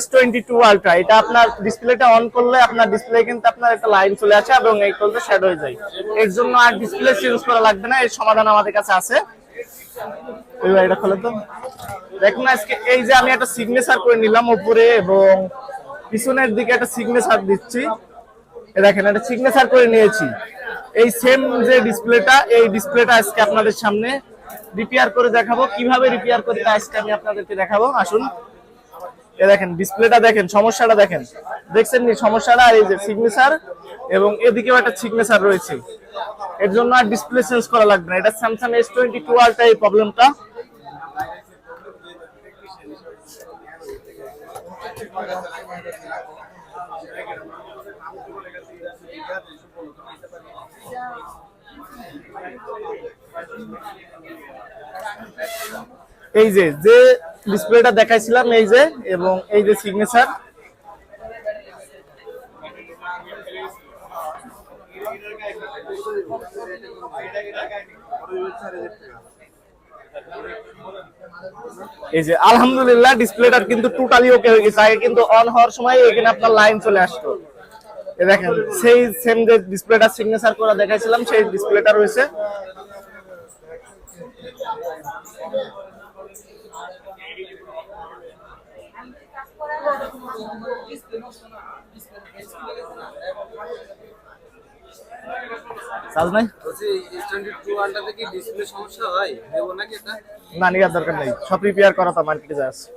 S22 ultra, এটা আপনার ডিসপ্লেটা অন করলে আপনার ডিসপ্লে কিন্তু আপনার একটা লাইন চলে আসে এবং এই করলে শ্যাডো হয়ে যায়। এর জন্য আর ডিসপ্লে চেঞ্জ করা লাগবে না, এর সমাধান আমাদের কাছে আছে। এইবার এটা খুলে তো দেখুন, আজকে এই যে আমি একটা সিগনেচার করে নিলাম উপরে এবং পিছনের দিকে একটা সিগনেচার দিচ্ছি। দেখেন একটা সিগনেচার করে নিয়েছি। এই সেম যে ডিসপ্লেটা, এই ডিসপ্লেটা আজকে আপনাদের সামনে রিপেয়ার করে দেখাবো। কিভাবে রিপেয়ার করি আজকে আমি আপনাদেরকে দেখাবো। আসুন, এই দেখেন ডিসপ্লেটা দেখেন, সমস্যাটা দেখেন, দেখছেন নি সমস্যাটা? আর এই যে সিগনেচার এবং এদিকেও একটা সিগনেচার রয়েছে। এর জন্য আর ডিসপ্লে চেঞ্জ করা লাগবে না। এটা স্যামসাং S22 আলট্রা এই প্রবলেমটা। এই যে যে ডিসপ্লেটা দেখাইছিলাম এই যে, এবং এই যে সিগনেচার, এই যে আলহামদুলিল্লাহ ডিসপ্লেটার কিন্তু টোটালি ওকে হয়ে গেছে। আগে কিন্তু অন হওয়ার সময় এখানে আপনার লাইন চলে আসতো। এই দেখেন সেই সেম যে ডিসপ্লেটা সিগনেচার করা দেখাইছিলাম সেই ডিসপ্লেটা রয়েছে। চার্জ নাই, S22 আলট্রাতে কি ডিসপ্লে সমস্যা হয়? দেবো নাকি এটা? না নেওয়ার দরকার নেই, সব রিপেয়ার করা তো মার্কেটে যায় আছে।